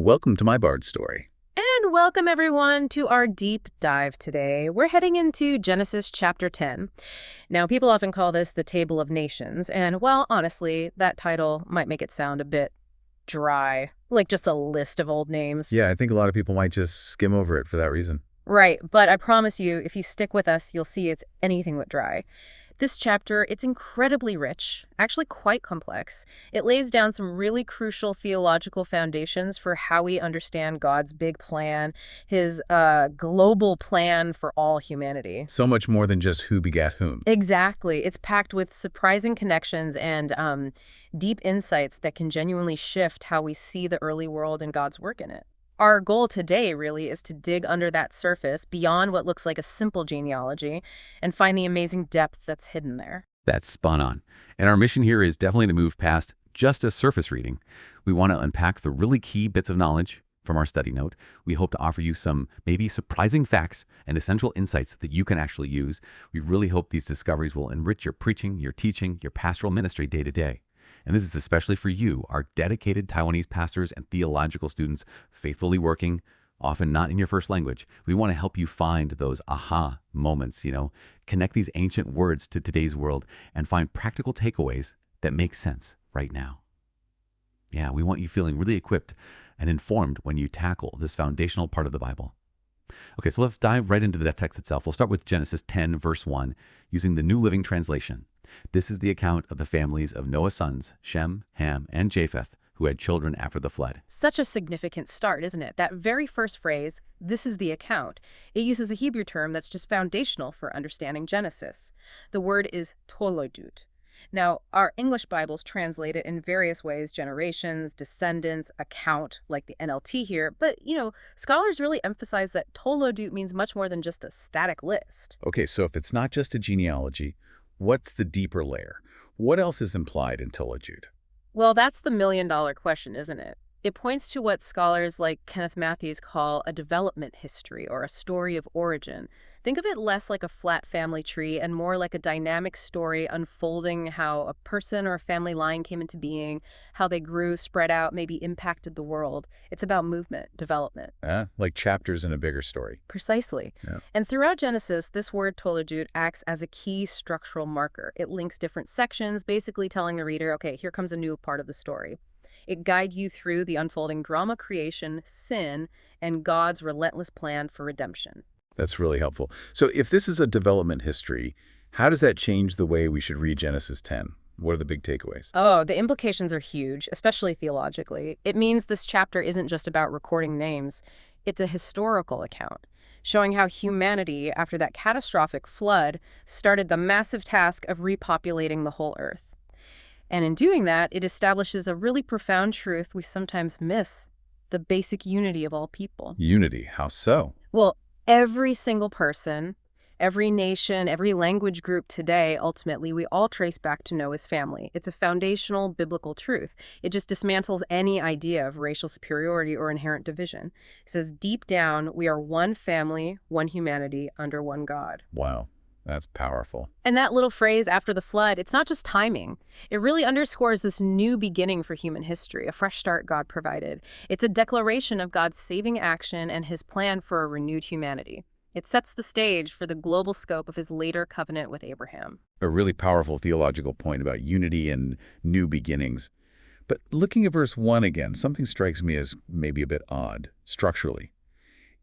Welcome to my Bard story. And welcome everyone to our deep dive today. We're heading into Genesis chapter 10. Now, people often call this the Table of Nations, and well, honestly, that title might make it sound a bit dry, like just a list of old names. Yeah, I think a lot of people might just skim over it for that reason. Right, but I promise you, if you stick with us, you'll see it's anything but dry. This chapter, it's incredibly rich, actually quite complex. It lays down some really crucial theological foundations for how we understand God's big plan, his global plan for all humanity. So much more than just who begat whom. Exactly. It's packed with surprising connections and deep insights that can genuinely shift how we see the early world and God's work in it. Our goal today really is to dig under that surface beyond what looks like a simple genealogy and find the amazing depth that's hidden there. That's spot on. And our mission here is definitely to move past just a surface reading. We want to unpack the really key bits of knowledge from our study note. We hope to offer you some maybe surprising facts and essential insights that you can actually use. We really hope these discoveries will enrich your preaching, your teaching, your pastoral ministry day to day. And this is especially for you, our dedicated Taiwanese pastors and theological students, faithfully working, often not in your first language. We want to help you find those aha moments, connect these ancient words to today's world and find practical takeaways that make sense right now. Yeah, we want you feeling really equipped and informed when you tackle this foundational part of the Bible. Okay, so let's dive right into the text itself. We'll start with Genesis 10, verse 1, using the New Living Translation. This is the account of the families of Noah's sons, Shem, Ham, and Japheth, who had children after the flood. Such a significant start, isn't it? That very first phrase, this is the account. It uses a Hebrew term that's just foundational for understanding Genesis. The word is tolodut. Now, our English Bibles translate it in various ways, generations, descendants, account, like the NLT here. But, scholars really emphasize that tolodut means much more than just a static list. Okay, so if it's not just a genealogy, what's the deeper layer? What else is implied in Tolodut? Well, that's the million-dollar question, isn't it? It points to what scholars like Kenneth Matthews call a development history or a story of origin. Think of it less like a flat family tree and more like a dynamic story unfolding how a person or a family line came into being, how they grew, spread out, maybe impacted the world. It's about movement, development. Like chapters in a bigger story. Precisely. Yeah. And throughout Genesis, this word tolodut acts as a key structural marker. It links different sections, basically telling the reader, okay, here comes a new part of the story. It guides you through the unfolding drama, creation, sin, and God's relentless plan for redemption. That's really helpful. So if this is a development history, how does that change the way we should read Genesis 10? What are the big takeaways? Oh, the implications are huge, especially theologically. It means this chapter isn't just about recording names. It's a historical account, showing how humanity, after that catastrophic flood, started the massive task of repopulating the whole earth. And in doing that, it establishes a really profound truth we sometimes miss, the basic unity of all people. Unity, how so? Well, every single person, every nation, every language group today, ultimately, we all trace back to Noah's family. It's a foundational biblical truth. It just dismantles any idea of racial superiority or inherent division. It says, deep down, we are one family, one humanity, under one God. Wow. That's powerful. And that little phrase, after the flood, it's not just timing. It really underscores this new beginning for human history, a fresh start God provided. It's a declaration of God's saving action and his plan for a renewed humanity. It sets the stage for the global scope of his later covenant with Abraham. A really powerful theological point about unity and new beginnings. But looking at verse 1 again, something strikes me as maybe a bit odd, structurally.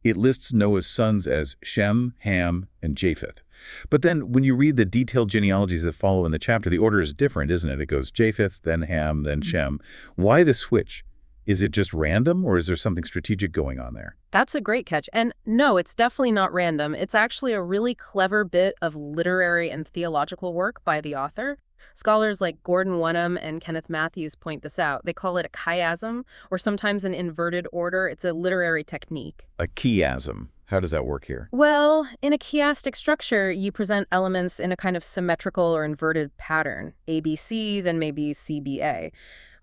It lists Noah's sons as Shem, Ham, and Japheth. But then when you read the detailed genealogies that follow in the chapter, the order is different, isn't it? It goes Japheth, then Ham, then Shem. Why the switch? Is it just random, or is there something strategic going on there? That's a great catch. And no, it's definitely not random. It's actually a really clever bit of literary and theological work by the author. Scholars like Gordon Wenham and Kenneth Matthews point this out. They call it a chiasm, or sometimes an inverted order. It's a literary technique. A chiasm. How does that work here? Well, in a chiastic structure, you present elements in a kind of symmetrical or inverted pattern. ABC, then maybe CBA.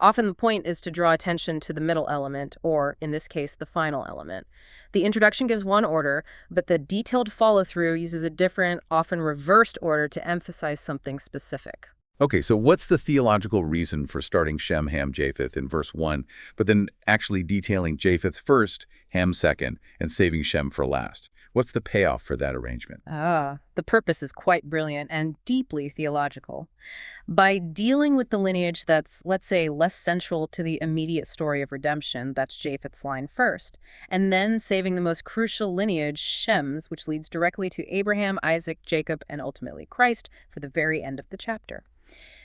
Often the point is to draw attention to the middle element, or, in this case, the final element. The introduction gives one order, but the detailed follow-through uses a different, often reversed order to emphasize something specific. Okay, so what's the theological reason for starting Shem, Ham, Japheth in verse 1, but then actually detailing Japheth first, Ham second, and saving Shem for last? What's the payoff for that arrangement? The purpose is quite brilliant and deeply theological. By dealing with the lineage that's, let's say, less central to the immediate story of redemption, that's Japheth's line first, and then saving the most crucial lineage, Shem's, which leads directly to Abraham, Isaac, Jacob, and ultimately Christ, for the very end of the chapter.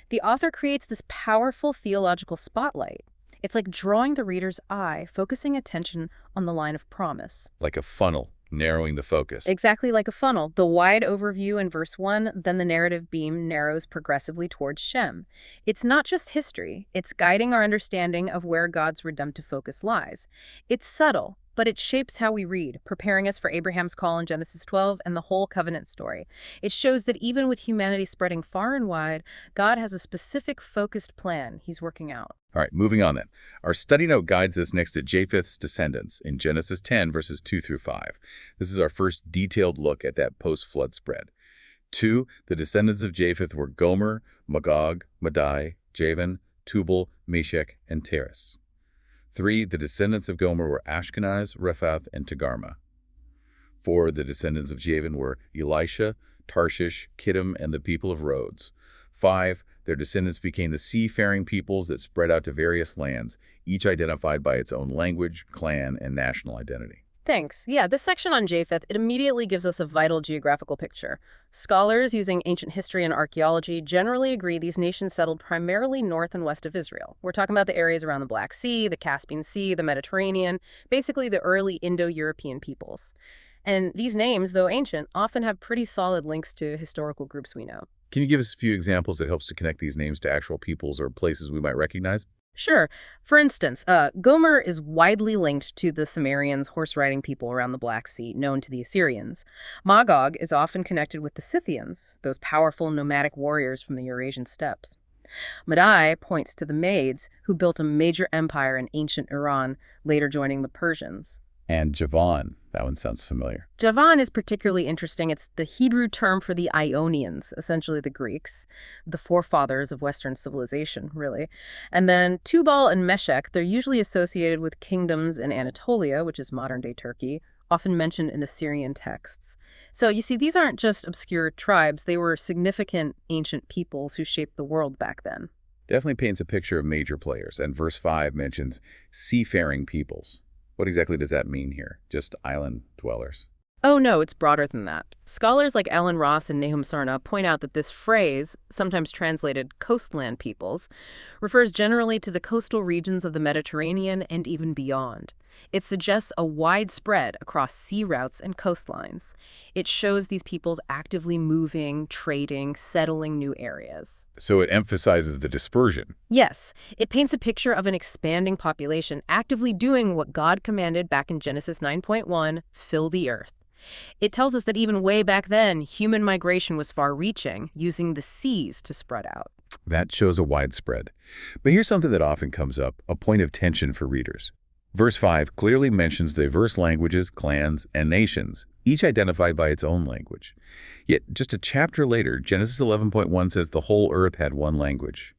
The author creates this powerful theological spotlight. It's like drawing the reader's eye, focusing attention on the line of promise. Like a funnel, narrowing the focus. Exactly like a funnel. The wide overview in verse 1, then the narrative beam narrows progressively towards Shem. It's not just history. It's guiding our understanding of where God's redemptive focus lies. It's subtle, but it shapes how we read, preparing us for Abraham's call in Genesis 12 and the whole covenant story. It shows that even with humanity spreading far and wide, God has a specific focused plan he's working out. All right, moving on then. Our study note guides us next to Japheth's descendants in Genesis 10, verses 2 through 5. This is our first detailed look at that post-flood spread. 2, the descendants of Japheth were Gomer, Magog, Madai, Javan, Tubal, Meshech, and Teres. 3, the descendants of Gomer were Ashkenaz, Rephath, and Togarmah. 4, the descendants of Javan were Elisha, Tarshish, Kittim, and the people of Rhodes. 5, their descendants became the seafaring peoples that spread out to various lands, each identified by its own language, clan, and national identity. Thanks. Yeah, this section on Japheth, it immediately gives us a vital geographical picture. Scholars using ancient history and archaeology generally agree these nations settled primarily north and west of Israel. We're talking about the areas around the Black Sea, the Caspian Sea, the Mediterranean, basically the early Indo-European peoples. And these names, though ancient, often have pretty solid links to historical groups we know. Can you give us a few examples that helps to connect these names to actual peoples or places we might recognize? Sure. For instance, Gomer is widely linked to the Sumerians, horse-riding people around the Black Sea, known to the Assyrians. Magog is often connected with the Scythians, those powerful nomadic warriors from the Eurasian steppes. Madai points to the Maids, who built a major empire in ancient Iran, later joining the Persians. And Javan. That one sounds familiar. Javan is particularly interesting. It's the Hebrew term for the Ionians, essentially the Greeks, the forefathers of Western civilization, really. And then Tubal and Meshech, they're usually associated with kingdoms in Anatolia, which is modern-day Turkey, often mentioned in Assyrian texts. So you see, these aren't just obscure tribes. They were significant ancient peoples who shaped the world back then. Definitely paints a picture of major players, and verse 5 mentions seafaring peoples. What exactly does that mean here? Just island dwellers? Oh, no, it's broader than that. Scholars like Alan Ross and Nahum Sarna point out that this phrase, sometimes translated coastland peoples, refers generally to the coastal regions of the Mediterranean and even beyond. It suggests a wide spread across sea routes and coastlines. It shows these peoples actively moving, trading, settling new areas. So it emphasizes the dispersion. Yes, it paints a picture of an expanding population actively doing what God commanded back in Genesis 9.1, fill the earth. It tells us that even way back then, human migration was far-reaching, using the seas to spread out. That shows a widespread. But here's something that often comes up, a point of tension for readers. Verse 5 clearly mentions diverse languages, clans, and nations, each identified by its own language. Yet, just a chapter later, Genesis 11.1 says the whole earth had one language.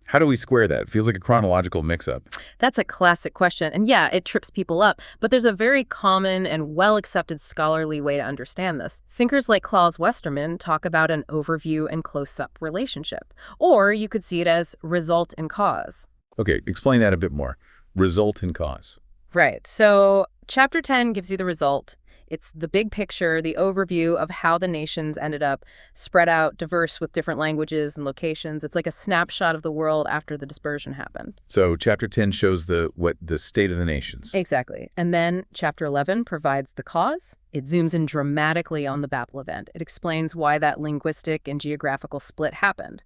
How do we square that? It feels like a chronological mix-up. That's a classic question. And yeah, it trips people up. But there's a very common and well-accepted scholarly way to understand this. Thinkers like Claus Westermann talk about an overview and close-up relationship. Or you could see it as result and cause. Okay, explain that a bit more. Result and cause. Right. So chapter 10 gives you the result. It's the big picture, the overview of how the nations ended up spread out, diverse with different languages and locations. It's like a snapshot of the world after the dispersion happened. So chapter 10 shows the state of the nations. Exactly. And then chapter 11 provides the cause. It zooms in dramatically on the Babel event. It explains why that linguistic and geographical split happened.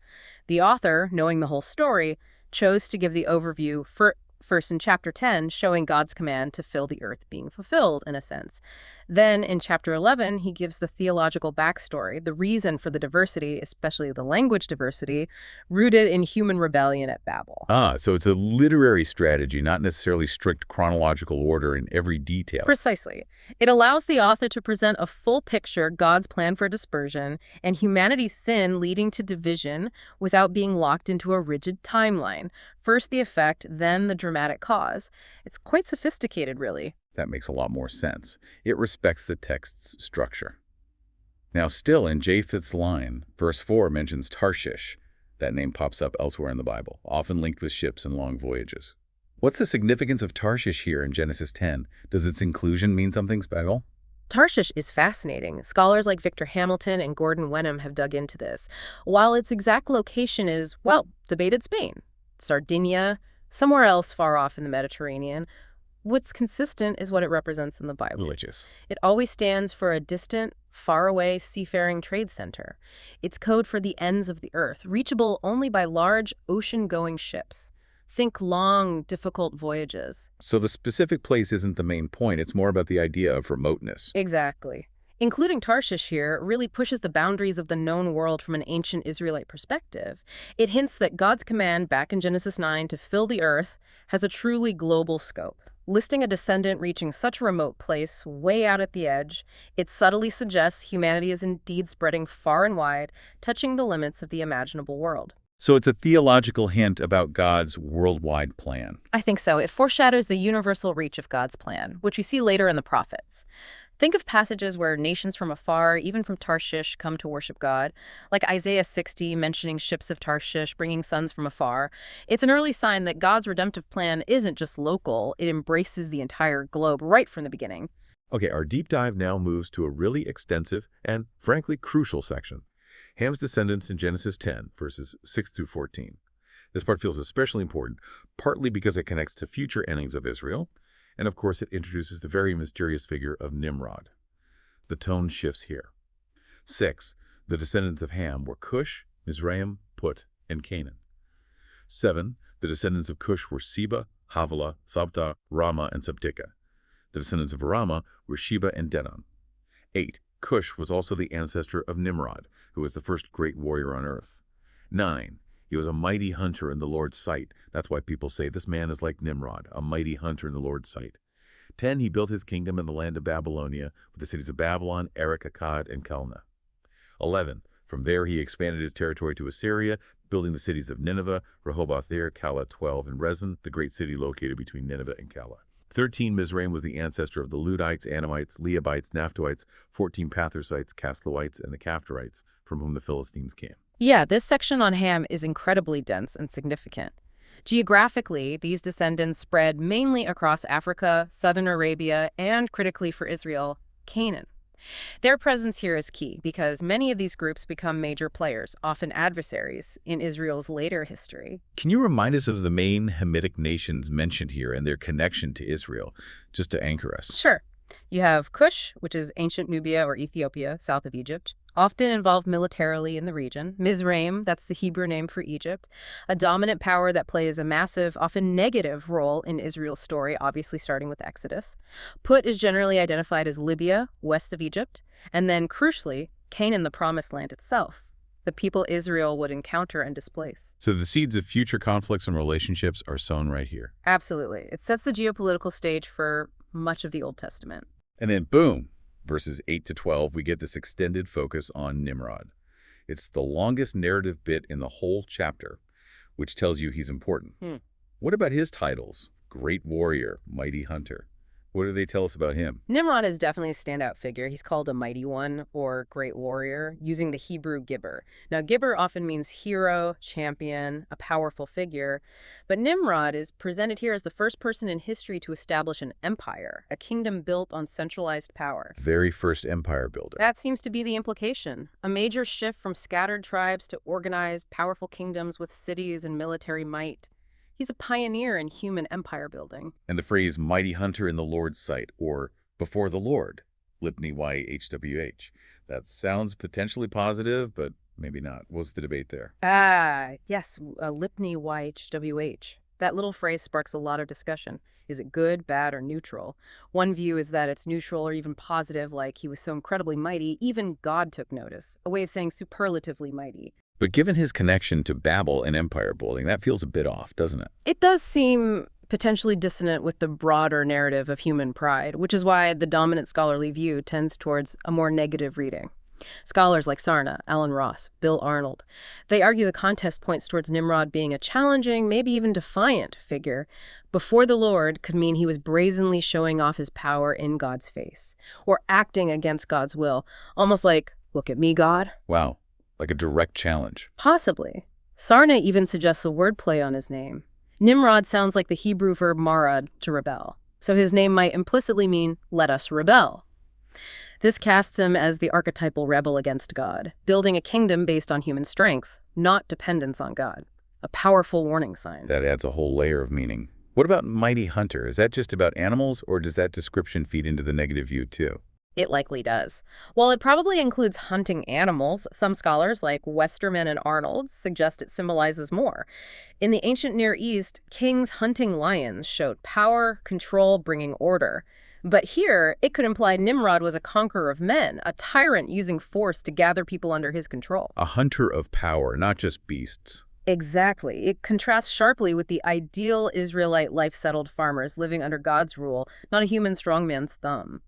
The author, knowing the whole story, chose to give the overview first in chapter 10, showing God's command to fill the earth being fulfilled, in a sense. Then in chapter 11, he gives the theological backstory, the reason for the diversity, especially the language diversity, rooted in human rebellion at Babel. Ah, so it's a literary strategy, not necessarily strict chronological order in every detail. Precisely. It allows the author to present a full picture, God's plan for dispersion, and humanity's sin leading to division without being locked into a rigid timeline. First the effect, then the dramatic cause. It's quite sophisticated, really. That makes a lot more sense. It respects the text's structure. Now, still in Japheth's line, verse 4 mentions Tarshish. That name pops up elsewhere in the Bible, often linked with ships and long voyages. What's the significance of Tarshish here in Genesis 10? Does its inclusion mean something special? Tarshish is fascinating. Scholars like Victor Hamilton and Gordon Wenham have dug into this. While its exact location is, well, debated Spain, Sardinia, somewhere else far off in the Mediterranean, what's consistent is what it represents in the Bible. Religious. It always stands for a distant, faraway seafaring trade center. It's code for the ends of the earth, reachable only by large ocean-going ships. Think long, difficult voyages. So the specific place isn't the main point. It's more about the idea of remoteness. Exactly. Including Tarshish here really pushes the boundaries of the known world from an ancient Israelite perspective. It hints that God's command back in Genesis 9 to fill the earth has a truly global scope. Listing a descendant reaching such a remote place, way out at the edge, it subtly suggests humanity is indeed spreading far and wide, touching the limits of the imaginable world. So it's a theological hint about God's worldwide plan. I think so. It foreshadows the universal reach of God's plan, which we see later in the prophets. Think of passages where nations from afar, even from Tarshish, come to worship God, like Isaiah 60 mentioning ships of Tarshish bringing sons from afar. It's an early sign that God's redemptive plan isn't just local, it embraces the entire globe right from the beginning. Okay, our deep dive now moves to a really extensive and, frankly, crucial section. Ham's descendants in Genesis 10, verses 6 through 14. This part feels especially important, partly because it connects to future endings of Israel, and of course it introduces the very mysterious figure of Nimrod. The tone shifts here. 6. The descendants of Ham were Cush, Mizraim, Put, and Canaan. 7. The descendants of Cush were Seba, Havilah, Sabta, Rama, and Sabtika. The descendants of Rama were Sheba and Dedan. 8. Cush was also the ancestor of Nimrod, who was the first great warrior on earth. 9. He was a mighty hunter in the Lord's sight. That's why people say this man is like Nimrod, a mighty hunter in the Lord's sight. 10. He built his kingdom in the land of Babylonia, with the cities of Babylon, Erech, Akkad, and Calneh. 11. From there he expanded his territory to Assyria, building the cities of Nineveh, Rehoboth-ir, Calah, 12, and Rezin, the great city located between Nineveh and Calah. 13. Mizraim was the ancestor of the Ludites, Anamites, Leabites, Naphtuhites, 14. Pathrusites, Casluhites, and the Caphtorites, from whom the Philistines came. Yeah, this section on Ham is incredibly dense and significant. Geographically, these descendants spread mainly across Africa, southern Arabia, and, critically for Israel, Canaan. Their presence here is key because many of these groups become major players, often adversaries, in Israel's later history. Can you remind us of the main Hamitic nations mentioned here and their connection to Israel, just to anchor us? Sure. You have Cush, which is ancient Nubia or Ethiopia, south of Egypt, often involved militarily in the region. Mizraim, that's the Hebrew name for Egypt, a dominant power that plays a massive, often negative role in Israel's story, obviously starting with Exodus. Put is generally identified as Libya, west of Egypt, and then, crucially, Canaan, the Promised Land itself, the people Israel would encounter and displace. So the seeds of future conflicts and relationships are sown right here. Absolutely. It sets the geopolitical stage for much of the Old Testament. And then, boom, verses 8 to 12, we get this extended focus on Nimrod. It's the longest narrative bit in the whole chapter, which tells you he's important. What about his titles? Great warrior, mighty hunter. What do they tell us about him? Nimrod is definitely a standout figure. He's called a mighty one or great warrior, using the Hebrew gibber. Now, gibber often means hero, champion, a powerful figure. But Nimrod is presented here as the first person in history to establish an empire, a kingdom built on centralized power. Very first empire builder. That seems to be the implication. A major shift from scattered tribes to organized, powerful kingdoms with cities and military might. He's a pioneer in human empire building. And the phrase mighty hunter in the Lord's sight, or before the Lord, Lipni YHWH. That sounds potentially positive, but maybe not. What's the debate there? Yes, Lipni YHWH. That little phrase sparks a lot of discussion. Is it good, bad, or neutral? One view is that it's neutral or even positive, like he was so incredibly mighty, even God took notice, a way of saying superlatively mighty. But given his connection to Babel and empire building, that feels a bit off, doesn't it? It does seem potentially dissonant with the broader narrative of human pride, which is why the dominant scholarly view tends towards a more negative reading. Scholars like Sarna, Alan Ross, Bill Arnold, they argue the context points towards Nimrod being a challenging, maybe even defiant figure. Before the Lord could mean he was brazenly showing off his power in God's face, or acting against God's will, almost like, look at me, God. Wow, like a direct challenge. Possibly. Sarna even suggests a wordplay on his name. Nimrod sounds like the Hebrew verb marad, to rebel, so his name might implicitly mean, let us rebel. This casts him as the archetypal rebel against God, building a kingdom based on human strength, not dependence on God. A powerful warning sign. That adds a whole layer of meaning. What about mighty hunter? Is that just about animals, or does that description feed into the negative view too? It likely does. While it probably includes hunting animals, some scholars like Westerman and Arnold suggest it symbolizes more. In the ancient Near East, kings hunting lions showed power, control, bringing order. But here, it could imply Nimrod was a conqueror of men, a tyrant using force to gather people under his control. A hunter of power, not just beasts. Exactly. It contrasts sharply with the ideal Israelite life-settled farmers living under God's rule, not a human strongman's thumb.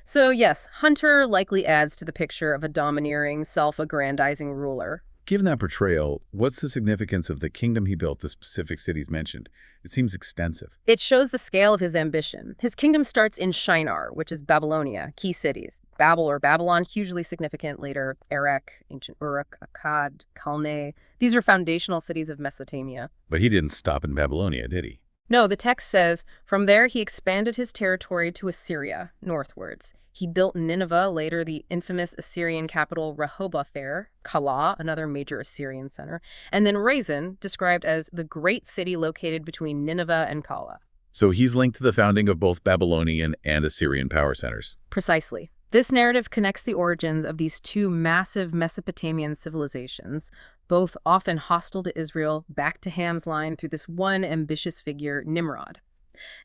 So yes, hunter likely adds to the picture of a domineering, self-aggrandizing ruler. Given that portrayal, what's the significance of the kingdom he built, the specific cities mentioned? It seems extensive. It shows the scale of his ambition. His kingdom starts in Shinar, which is Babylonia, key cities. Babel or Babylon, hugely significant later, Erech, ancient Uruk, Akkad, Calneh. These are foundational cities of Mesopotamia. But he didn't stop in Babylonia, did he? No, the text says, from there he expanded his territory to Assyria, northwards. He built Nineveh, later the infamous Assyrian capital Rehoboth-er, Calah, another major Assyrian center, and then Resen, described as the great city located between Nineveh and Calah. So he's linked to the founding of both Babylonian and Assyrian power centers. Precisely. This narrative connects the origins of these two massive Mesopotamian civilizations, both often hostile to Israel, back to Ham's line through this one ambitious figure, Nimrod.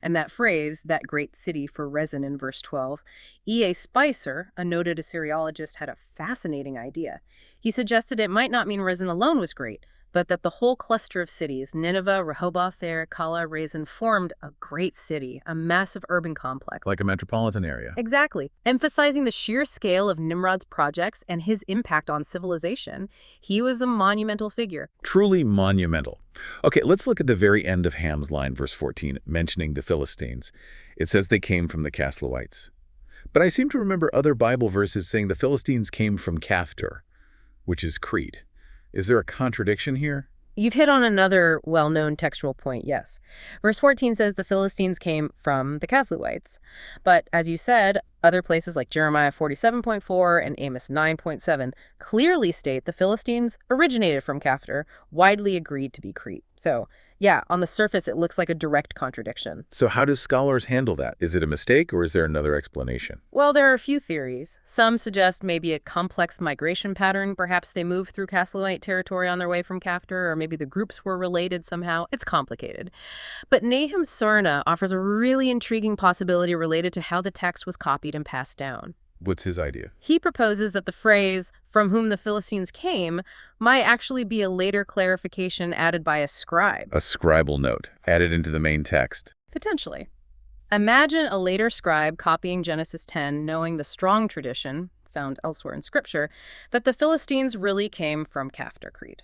And that phrase, that great city for Resen in verse 12, E.A. Spicer, a noted Assyriologist, had a fascinating idea. He suggested it might not mean Resen alone was great, but that the whole cluster of cities, Nineveh, Rehoboth-er, Calah, Resen, formed a great city, a massive urban complex. Like a metropolitan area. Exactly. Emphasizing the sheer scale of Nimrod's projects and his impact on civilization, he was a monumental figure. Truly monumental. Okay, let's look at the very end of Ham's line, verse 14, mentioning the Philistines. It says they came from the Casluhites. But I seem to remember other Bible verses saying the Philistines came from Caphtor, which is Crete. Is there a contradiction here? You've hit on another well-known textual point, yes. Verse 14 says the Philistines came from the Casluhites. But as you said, other places like Jeremiah 47.4 and Amos 9.7 clearly state the Philistines originated from Caphtor, widely agreed to be Crete. So, yeah, on the surface, it looks like a direct contradiction. So how do scholars handle that? Is it a mistake, or is there another explanation? Well, there are a few theories. Some suggest maybe a complex migration pattern. Perhaps they moved through Casluhite territory on their way from Caphtor, or maybe the groups were related somehow. It's complicated. But Nahum Sarna offers a really intriguing possibility related to how the text was copied and passed down. What's his idea? He proposes that the phrase, from whom the Philistines came, might actually be a later clarification added by a scribe. A scribal note, added into the main text. Potentially. Imagine a later scribe copying Genesis 10, knowing the strong tradition, found elsewhere in Scripture, that the Philistines really came from Caphtor, Crete.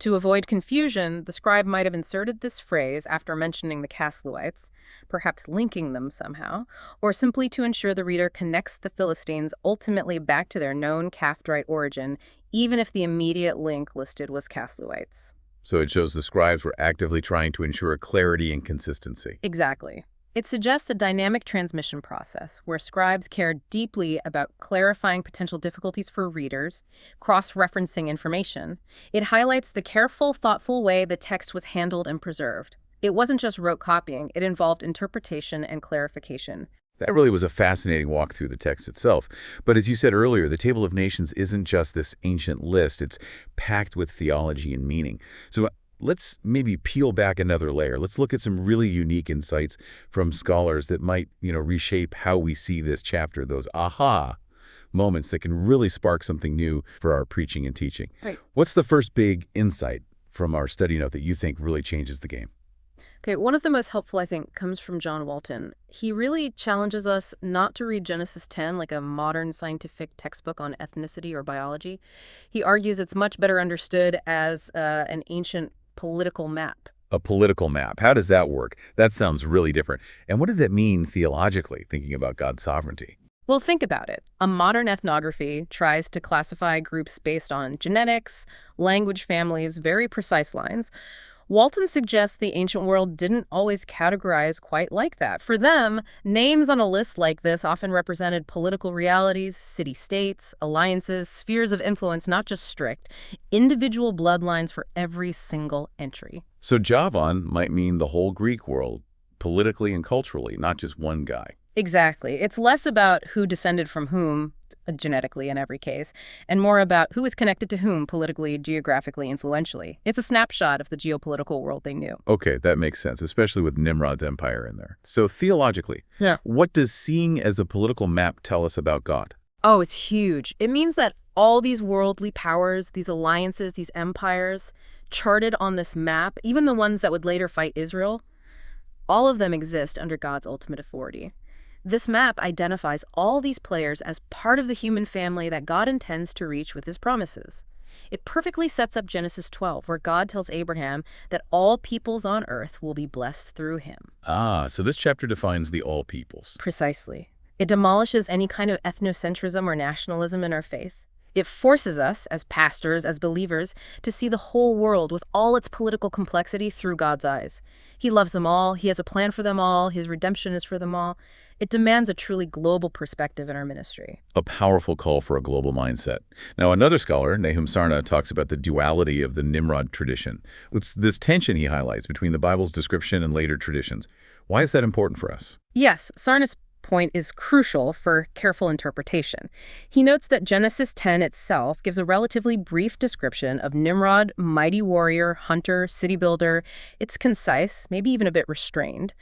To avoid confusion, the scribe might have inserted this phrase after mentioning the Casluhites, perhaps linking them somehow, or simply to ensure the reader connects the Philistines ultimately back to their known Caphtorite origin, even if the immediate link listed was Casluhites. So it shows the scribes were actively trying to ensure clarity and consistency. Exactly. It suggests a dynamic transmission process where scribes care deeply about clarifying potential difficulties for readers, cross-referencing information. It highlights the careful, thoughtful way the text was handled and preserved. It wasn't just rote copying, it involved interpretation and clarification. That really was a fascinating walk through the text itself. But as you said earlier, the Table of Nations isn't just this ancient list. It's packed with theology and meaning. So let's maybe peel back another layer. Let's look at some really unique insights from scholars that might, reshape how we see this chapter, those aha moments that can really spark something new for our preaching and teaching. Right. What's the first big insight from our study note that you think really changes the game? Okay, one of the most helpful, I think, comes from John Walton. He really challenges us not to read Genesis 10 like a modern scientific textbook on ethnicity or biology. He argues it's much better understood as an ancient political map. A political map. How does that work? That sounds really different. And what does that mean theologically, thinking about God's sovereignty? Well, think about it. A modern ethnography tries to classify groups based on genetics, language families, very precise lines. Walton suggests the ancient world didn't always categorize quite like that. For them, names on a list like this often represented political realities, city-states, alliances, spheres of influence, not just strict, individual bloodlines for every single entry. So Javan might mean the whole Greek world, politically and culturally, not just one guy. Exactly. It's less about who descended from whom, genetically in every case, and more about who is connected to whom politically, geographically, influentially. It's a snapshot of the geopolitical world they knew. Okay, that makes sense, especially with Nimrod's empire in there. So theologically, what does seeing as a political map tell us about God? Oh, it's huge. It means that all these worldly powers, these alliances, these empires, charted on this map, even the ones that would later fight Israel, all of them exist under God's ultimate authority. This map identifies all these players as part of the human family that God intends to reach with his promises. It perfectly sets up Genesis 12, where God tells Abraham that all peoples on earth will be blessed through him. So this chapter defines the all peoples. Precisely. It demolishes any kind of ethnocentrism or nationalism in our faith. It forces us, as pastors, as believers, to see the whole world with all its political complexity through God's eyes. He loves them all. He has a plan for them all. His redemption is for them all. It demands a truly global perspective in our ministry. A powerful call for a global mindset. Now, another scholar, Nahum Sarna, talks about the duality of the Nimrod tradition. It's this tension he highlights between the Bible's description and later traditions. Why is that important for us? Yes, Sarna's point is crucial for careful interpretation. He notes that Genesis 10 itself gives a relatively brief description of Nimrod, mighty warrior, hunter, city builder. It's concise, maybe even a bit restrained.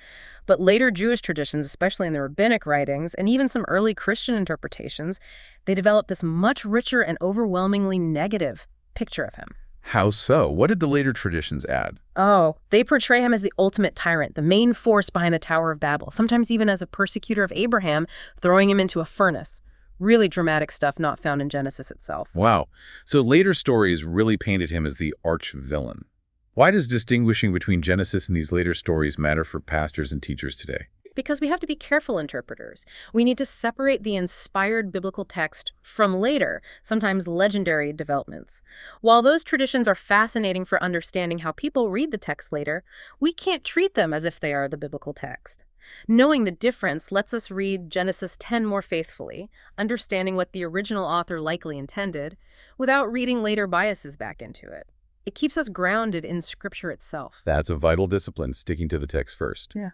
But later Jewish traditions, especially in the rabbinic writings, and even some early Christian interpretations, they develop this much richer and overwhelmingly negative picture of him. How so? What did the later traditions add? Oh, they portray him as the ultimate tyrant, the main force behind the Tower of Babel, sometimes even as a persecutor of Abraham, throwing him into a furnace. Really dramatic stuff not found in Genesis itself. Wow. So later stories really painted him as the arch-villain. Why does distinguishing between Genesis and these later stories matter for pastors and teachers today? Because we have to be careful interpreters. We need to separate the inspired biblical text from later, sometimes legendary developments. While those traditions are fascinating for understanding how people read the text later, we can't treat them as if they are the biblical text. Knowing the difference lets us read Genesis 10 more faithfully, understanding what the original author likely intended, without reading later biases back into it. It keeps us grounded in Scripture itself. That's a vital discipline, sticking to the text first. Yeah.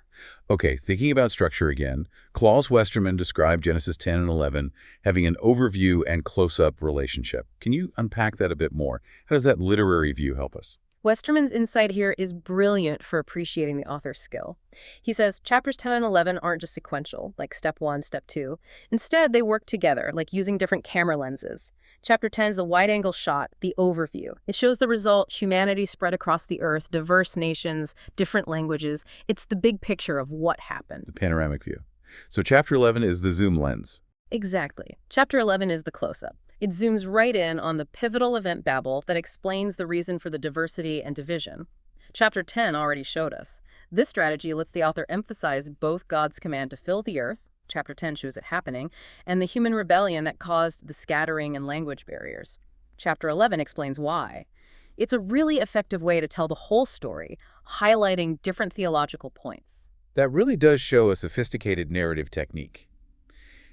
Okay, thinking about structure again, Claus Westermann described Genesis 10 and 11 having an overview and close-up relationship. Can you unpack that a bit more? How does that literary view help us? Westermann's insight here is brilliant for appreciating the author's skill. He says chapters 10 and 11 aren't just sequential, like step 1, step 2. Instead, they work together, like using different camera lenses. Chapter 10 is the wide-angle shot, the overview. It shows the result, humanity spread across the earth, diverse nations, different languages. It's the big picture of what happened. The panoramic view. So chapter 11 is the zoom lens. Exactly. Chapter 11 is the close-up. It zooms right in on the pivotal event Babel that explains the reason for the diversity and division. Chapter 10 already showed us. This strategy lets the author emphasize both God's command to fill the earth, Chapter 10 shows it happening, and the human rebellion that caused the scattering and language barriers. Chapter 11 explains why. It's a really effective way to tell the whole story, highlighting different theological points. That really does show a sophisticated narrative technique.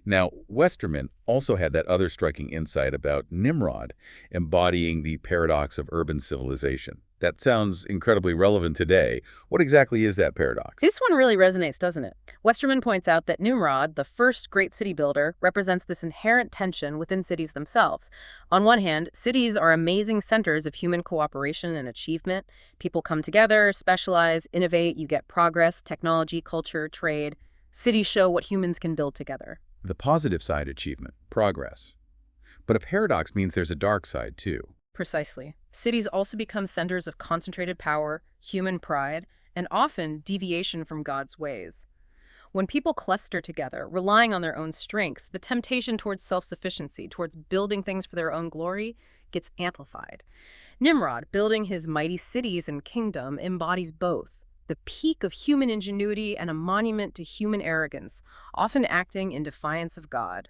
Now, Westermann also had that other striking insight about Nimrod embodying the paradox of urban civilization. That sounds incredibly relevant today. What exactly is that paradox? This one really resonates, doesn't it? Westerman points out that Nimrod, the first great city builder, represents this inherent tension within cities themselves. On one hand, cities are amazing centers of human cooperation and achievement. People come together, specialize, innovate, you get progress, technology, culture, trade. Cities show what humans can build together. The positive side, achievement, progress. But a paradox means there's a dark side, too. Precisely. Cities also become centers of concentrated power, human pride, and often deviation from God's ways. When people cluster together, relying on their own strength, the temptation towards self-sufficiency, towards building things for their own glory, gets amplified. Nimrod, building his mighty cities and kingdom, embodies both, the peak of human ingenuity and a monument to human arrogance, often acting in defiance of God.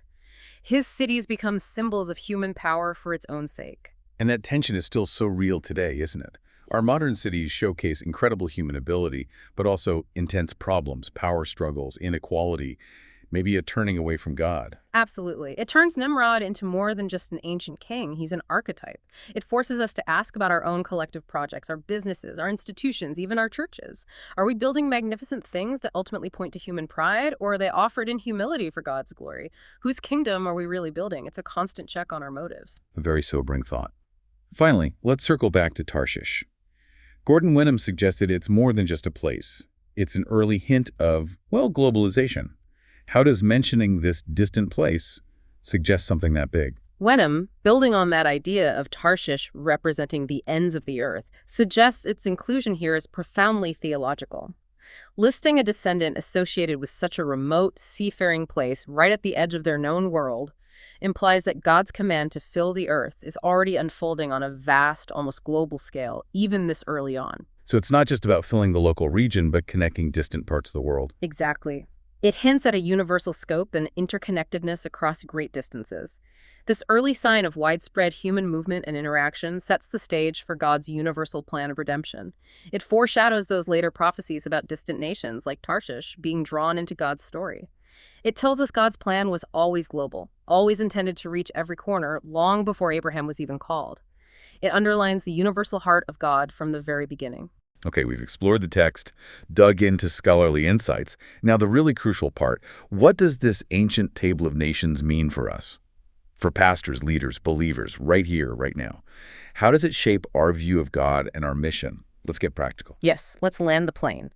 His cities become symbols of human power for its own sake. And that tension is still so real today, isn't it? Our modern cities showcase incredible human ability, but also intense problems, power struggles, inequality, maybe a turning away from God. Absolutely. It turns Nimrod into more than just an ancient king. He's an archetype. It forces us to ask about our own collective projects, our businesses, our institutions, even our churches. Are we building magnificent things that ultimately point to human pride, or are they offered in humility for God's glory? Whose kingdom are we really building? It's a constant check on our motives. A very sobering thought. Finally, let's circle back to Tarshish. Gordon Wenham suggested it's more than just a place. It's an early hint of, well, globalization. How does mentioning this distant place suggest something that big? Wenham, building on that idea of Tarshish representing the ends of the earth, suggests its inclusion here is profoundly theological. Listing a descendant associated with such a remote, seafaring place right at the edge of their known world implies that God's command to fill the earth is already unfolding on a vast, almost global scale, even this early on. So it's not just about filling the local region, but connecting distant parts of the world. Exactly. It hints at a universal scope and interconnectedness across great distances. This early sign of widespread human movement and interaction sets the stage for God's universal plan of redemption. It foreshadows those later prophecies about distant nations like Tarshish being drawn into God's story. It tells us God's plan was always global, always intended to reach every corner long before Abraham was even called. It underlines the universal heart of God from the very beginning. Okay, we've explored the text, dug into scholarly insights. Now the really crucial part, what does this ancient table of nations mean for us? For pastors, leaders, believers, right here, right now. How does it shape our view of God and our mission? Let's get practical. Yes, let's land the plane.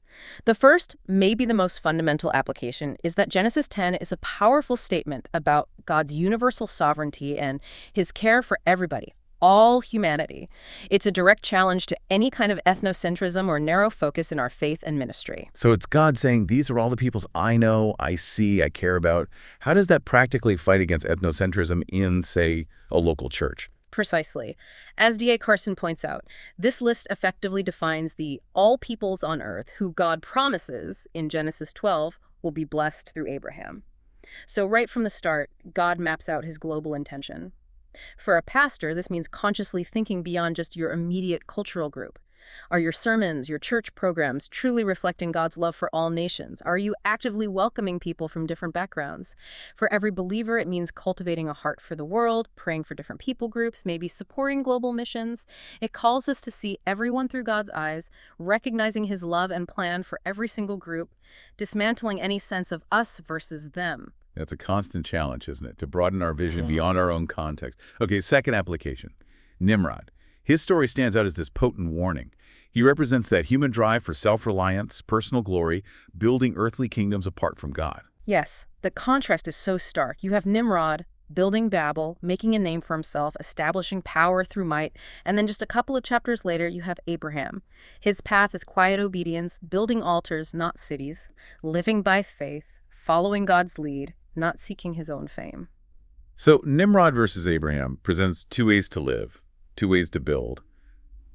The first, maybe the most fundamental application, is that Genesis 10 is a powerful statement about God's universal sovereignty and his care for everybody, all humanity. It's a direct challenge to any kind of ethnocentrism or narrow focus in our faith and ministry. So it's God saying, these are all the peoples I know, I see, I care about. How does that practically fight against ethnocentrism in, say, a local church? Precisely. As D.A. Carson points out, this list effectively defines the all peoples on earth who God promises in Genesis 12 will be blessed through Abraham. So right from the start, God maps out his global intention. For a pastor, this means consciously thinking beyond just your immediate cultural group. Are your sermons, your church programs truly reflecting God's love for all nations? Are you actively welcoming people from different backgrounds? For every believer, it means cultivating a heart for the world, praying for different people groups, maybe supporting global missions. It calls us to see everyone through God's eyes, recognizing his love and plan for every single group, dismantling any sense of us versus them. That's a constant challenge, isn't it? To broaden our vision beyond our own context. Okay, second application. Nimrod. His story stands out as this potent warning. He represents that human drive for self-reliance, personal glory, building earthly kingdoms apart from God. Yes, the contrast is so stark. You have Nimrod building Babel, making a name for himself, establishing power through might, and then just a couple of chapters later, you have Abraham. His path is quiet obedience, building altars, not cities, living by faith, following God's lead, not seeking his own fame. So Nimrod versus Abraham presents two ways to live, two ways to build.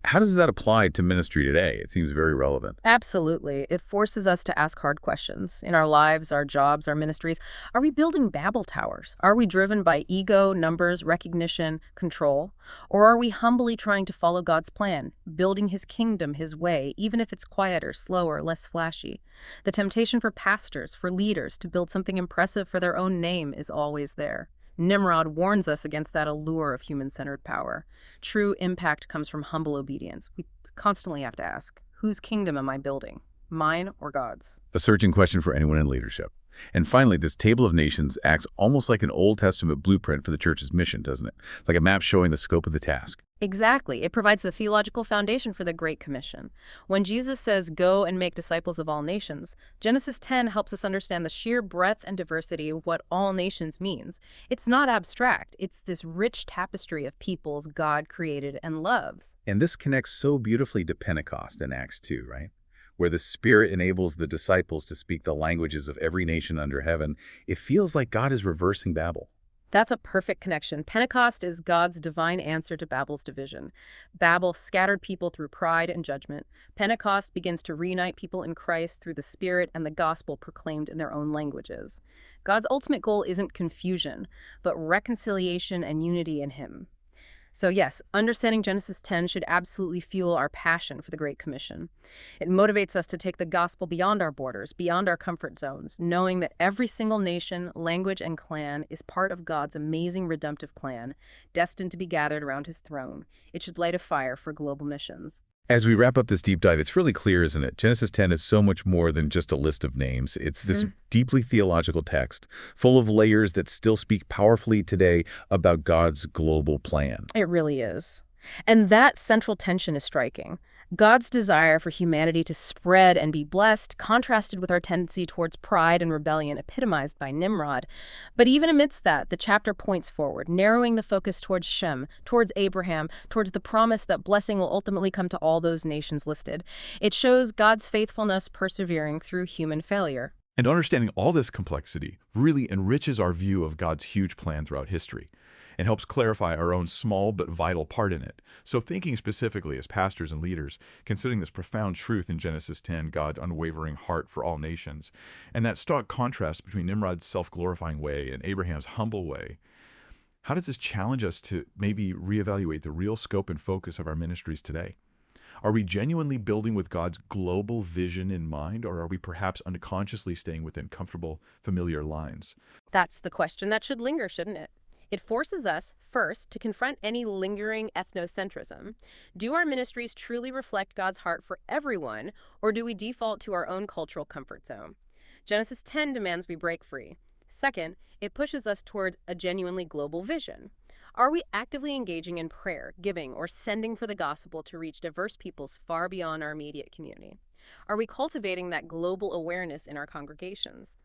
How does that apply to ministry today? It seems very relevant. Absolutely. It forces us to ask hard questions. In our lives, our jobs, our ministries, are we building Babel towers? Are we driven by ego, numbers, recognition, control? Or are we humbly trying to follow God's plan, building his kingdom his way, even if it's quieter, slower, less flashy? The temptation for pastors, for leaders, to build something impressive for their own name is always there. Nimrod warns us against that allure of human-centered power. True impact comes from humble obedience. We constantly have to ask, whose kingdom am I building? Mine or God's? A searching question for anyone in leadership. And finally, this table of nations acts almost like an Old Testament blueprint for the church's mission, doesn't it? Like a map showing the scope of the task. Exactly. It provides the theological foundation for the Great Commission. When Jesus says, "Go and make disciples of all nations," Genesis 10 helps us understand the sheer breadth and diversity of what all nations means. It's not abstract. It's this rich tapestry of peoples God created and loves. And this connects so beautifully to Pentecost in Acts 2, right? Where the Spirit enables the disciples to speak the languages of every nation under heaven. It feels like God is reversing Babel. That's a perfect connection. Pentecost is God's divine answer to Babel's division. Babel scattered people through pride and judgment. Pentecost begins to reunite people in Christ through the Spirit and the gospel proclaimed in their own languages. God's ultimate goal isn't confusion, but reconciliation and unity in Him. So yes, understanding Genesis 10 should absolutely fuel our passion for the Great Commission. It motivates us to take the gospel beyond our borders, beyond our comfort zones, knowing that every single nation, language, and clan is part of God's amazing redemptive plan, destined to be gathered around His throne. It should light a fire for global missions. As we wrap up this deep dive, it's really clear, isn't it? Genesis 10 is so much more than just a list of names. It's this deeply theological text, full of layers that still speak powerfully today about God's global plan. It really is. And that central tension is striking. God's desire for humanity to spread and be blessed, contrasted with our tendency towards pride and rebellion epitomized by Nimrod. But even amidst that, the chapter points forward, narrowing the focus towards Shem, towards Abraham, towards the promise that blessing will ultimately come to all those nations listed. It shows God's faithfulness persevering through human failure. And understanding all this complexity really enriches our view of God's huge plan throughout history and helps clarify our own small but vital part in it. So thinking specifically as pastors and leaders, considering this profound truth in Genesis 10, God's unwavering heart for all nations, and that stark contrast between Nimrod's self-glorifying way and Abraham's humble way, how does this challenge us to maybe reevaluate the real scope and focus of our ministries today? Are we genuinely building with God's global vision in mind, or are we perhaps unconsciously staying within comfortable, familiar lines? That's the question that should linger, shouldn't it? It forces us, first, to confront any lingering ethnocentrism. Do our ministries truly reflect God's heart for everyone, or do we default to our own cultural comfort zone? Genesis 10 demands we break free. Second, it pushes us towards a genuinely global vision. Are we actively engaging in prayer, giving, or sending for the gospel to reach diverse peoples far beyond our immediate community? Are we cultivating that global awareness in our congregations?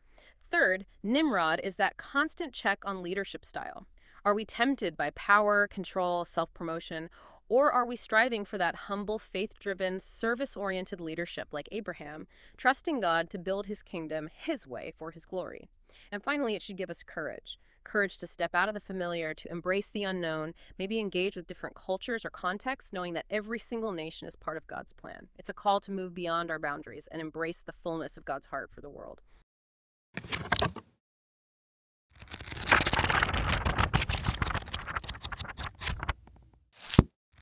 Third, Nimrod is that constant check on leadership style. Are we tempted by power, control, self-promotion, or are we striving for that humble, faith-driven, service-oriented leadership like Abraham, trusting God to build His kingdom His way for His glory? And finally, it should give us courage. Courage to step out of the familiar, to embrace the unknown, maybe engage with different cultures or contexts, knowing that every single nation is part of God's plan. It's a call to move beyond our boundaries and embrace the fullness of God's heart for the world.